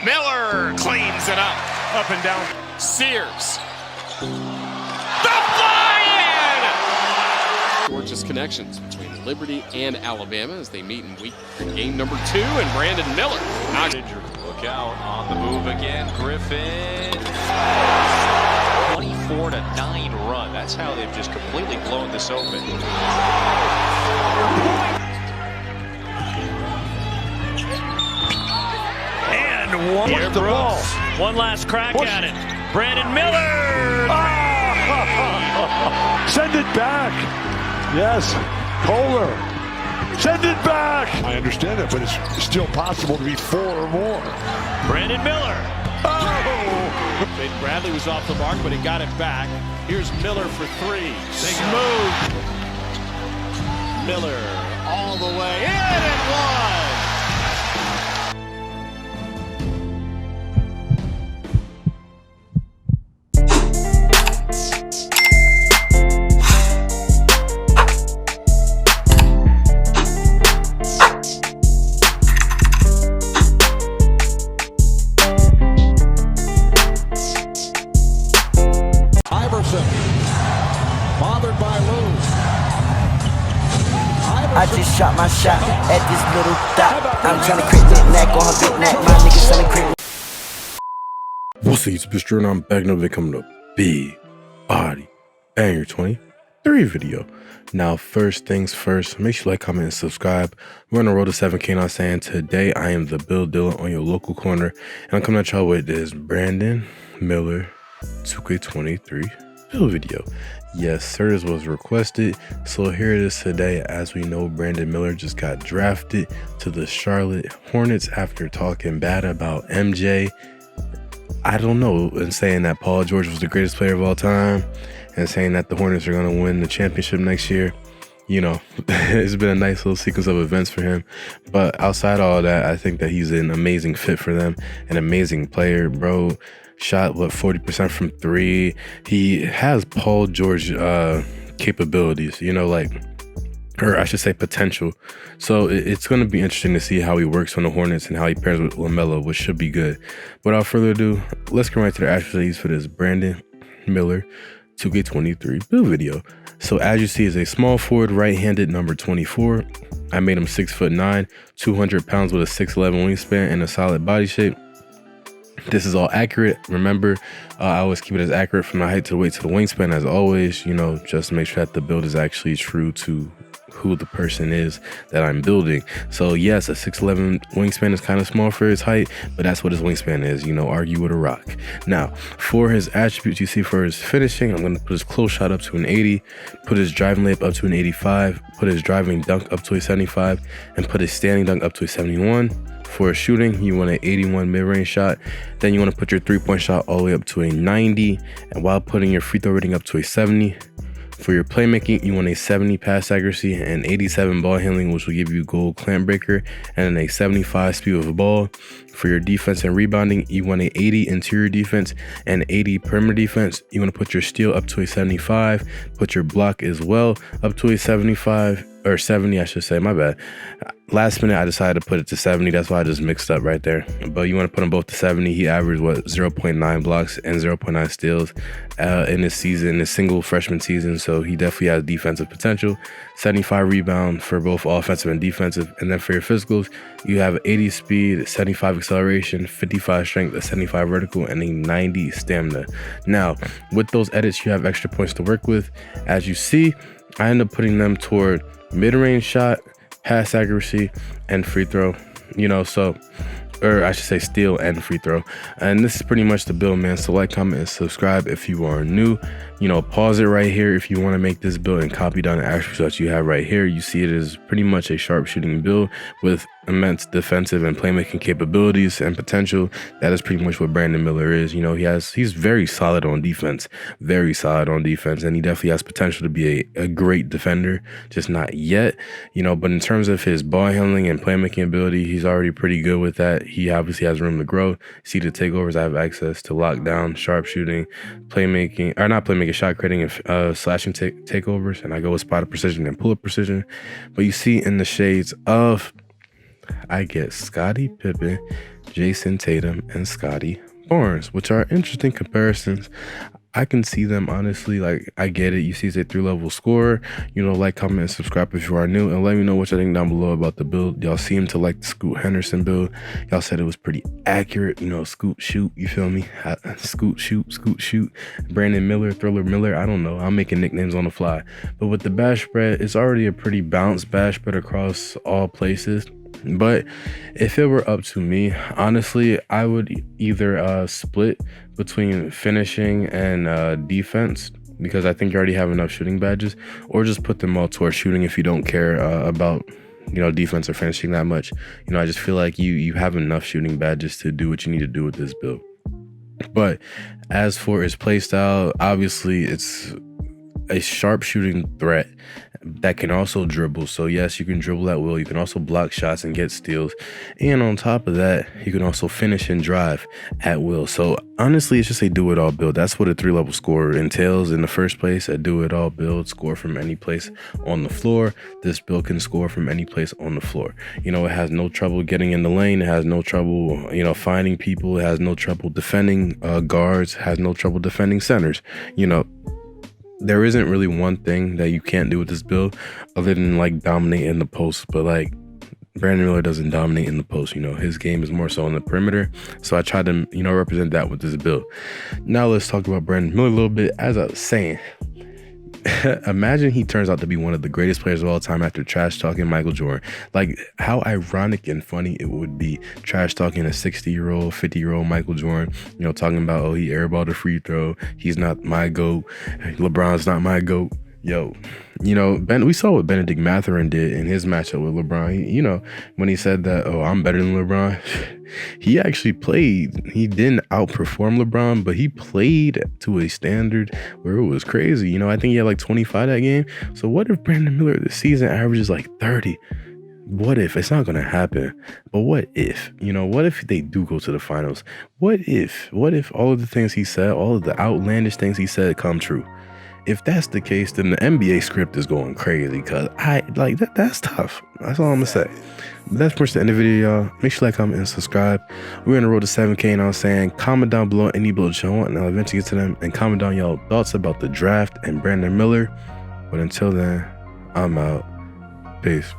Miller cleans it up and down. Sears. The fly-in! Gorgeous connections between Liberty and Alabama as they meet in game number 2, and Brandon Miller. Look out on the move again, Griffin. 24-9 run. That's how they've just completely blown this open. And one with the ball. One last crack at it. Brandon Miller. Send it back. Yes, Kohler. Send it back. I understand it, but it's still possible to be 4 or more. Brandon Miller. Oh! Bradley was off the mark, but he got it back. Here's Miller for 3. Smooth. Miller all the way in and one. Bothered by Lou. I just shot my shot at this little dot. I'm trying to crit that neck on her big neck. My niggas selling crit. What's up, YouTube? It's Drew, and I'm back. Another video coming up. Big body banger 23 video. Now, first things first, make sure you like, comment, and subscribe. We're on the road to 7K. Not saying today I am the build dealer on your local corner, and I'm coming at y'all with this Brandon Miller 2K23 build video. Yes, sir, this was requested, so here it is today. As we know, Brandon Miller just got drafted to the Charlotte Hornets after talking bad about MJ. I don't know, and saying that Paul George was the greatest player of all time, and saying that the Hornets are going to win the championship next year. You know, it's been a nice little sequence of events for him. But outside all that, I think that he's an amazing fit for them, an amazing player, bro. Shot, what, 40% from 3. He has Paul George capabilities, you know, like, or I should say potential. So it's going to be interesting to see how he works on the Hornets and how he pairs with LaMelo, which should be good. Without further ado, let's get right to the attributes for this Brandon Miller 2K23 build video. So as you see, is a small forward, right-handed, number 24. I made him 6'9", 200 pounds with a 6'11" wingspan and a solid body shape. This is all accurate. Remember, I always keep it as accurate from the height to the weight to the wingspan as always, you know, just to make sure that the build is actually true to who the person is that I'm building. So yes, a 6'11" wingspan is kind of small for his height, but that's what his wingspan is, you know, argue with a rock. Now, for his attributes, you see for his finishing, I'm going to put his close shot up to an 80, put his driving layup up to an 85, put his driving dunk up to a 75, and put his standing dunk up to a 71. For shooting, you want an 81 mid-range shot. Then you want to put your 3-point shot all the way up to a 90, and while putting your free throw rating up to a 70. For your playmaking, you want a 70 pass accuracy and 87 ball handling, which will give you gold clamp breaker, and then a 75 speed of the ball. For your defense and rebounding, you want a 80 interior defense and 80 perimeter defense. You want to put your steal up to a 75, put your block as well up to a 75, or 70, I should say, my bad. Last minute, I decided to put it to 70. That's why I just mixed up right there. But you want to put them both to 70. He averaged, what, 0.9 blocks and 0.9 steals in this season, in this single freshman season. So he definitely has defensive potential. 75 rebound for both offensive and defensive. And then for your physicals, you have 80 speed, 75 acceleration, 55 strength, a 75 vertical, and a 90 stamina. Now, with those edits, you have extra points to work with. As you see, I end up putting them toward mid-range shot, pass accuracy, and free throw, you know, so, or I should say steal and free throw. And this is pretty much the build, man. So like, comment, and subscribe if you are new. You know, pause it right here if you want to make this build and copy down the attributes that you have right here. You see it is pretty much a sharpshooting build with immense defensive and playmaking capabilities and potential. That is pretty much what Brandon Miller is. You know, he's very solid on defense, and he definitely has potential to be a great defender, just not yet, you know. But in terms of his ball handling and playmaking ability, he's already pretty good with that. He obviously has room to grow. See the takeovers, I have access to lockdown, sharpshooting, playmaking, or not playmaking, shot creating, and slashing takeovers, and I go with spot precision and pull up precision. But you see in the shades of, I get Scottie Pippen, Jason Tatum and Scotty Barnes, which are interesting comparisons. I can see them, honestly. Like, I get it. You see it's a 3-level score. You know, like, comment, and subscribe if you are new, and let me know what you think down below about the build. Y'all seem to like the Scoot Henderson build. Y'all said it was pretty accurate. You know, scoot shoot, you feel me? Scoot shoot. Brandon Miller, Thriller Miller, I don't know. I'm making nicknames on the fly. But with the bash spread, it's already a pretty balanced bash spread across all places. But if it were up to me, honestly, I would either split between finishing and defense, because I think you already have enough shooting badges, or just put them all towards shooting if you don't care about, you know, defense or finishing that much. You know, I just feel like you have enough shooting badges to do what you need to do with this build. But as for its playstyle, obviously it's a sharpshooting threat that can also dribble. So yes, you can dribble at will. You can also block shots and get steals, and on top of that, you can also finish and drive at will. So honestly, it's just a do-it-all build. That's what a 3-level score entails in the first place. A do-it-all build, score from any place on the floor. This build can score from any place on the floor. You know, it has no trouble getting in the lane. It has no trouble, you know, finding people. It has no trouble defending guards. It has no trouble defending centers. You know, there isn't really one thing that you can't do with this build other than like dominate in the post. But like, Brandon Miller doesn't dominate in the post. You know, his game is more so on the perimeter. So I tried to, you know, represent that with this build. Now let's talk about Brandon Miller a little bit. As I was saying, imagine he turns out to be one of the greatest players of all time after trash talking Michael Jordan. Like, how ironic and funny it would be trash talking a 60-year-old, 50-year-old Michael Jordan, you know, talking about, oh, he airballed a free throw, he's not my GOAT, LeBron's not my GOAT. Yo, you know, we saw what Benedict Mathurin did in his matchup with LeBron. You know, when he said that, oh, I'm better than LeBron, he actually played. He didn't outperform LeBron, but he played to a standard where it was crazy. You know, I think he had like 25 that game. So what if Brandon Miller this season averages like 30? What if? It's not going to happen. But what if? You know, what if they do go to the finals? What if all of the things he said, all of the outlandish things he said come true? If that's the case, then the NBA script is going crazy, because I like that's tough. That's all I'm gonna say. But that's pretty much the end of the video, y'all. Make sure you like, comment, and subscribe. We're on the road to 7K, and I'm saying comment down below any builds you want, and I'll eventually get to them, and comment down y'all thoughts about the draft and Brandon Miller. But until then, I'm out. Peace.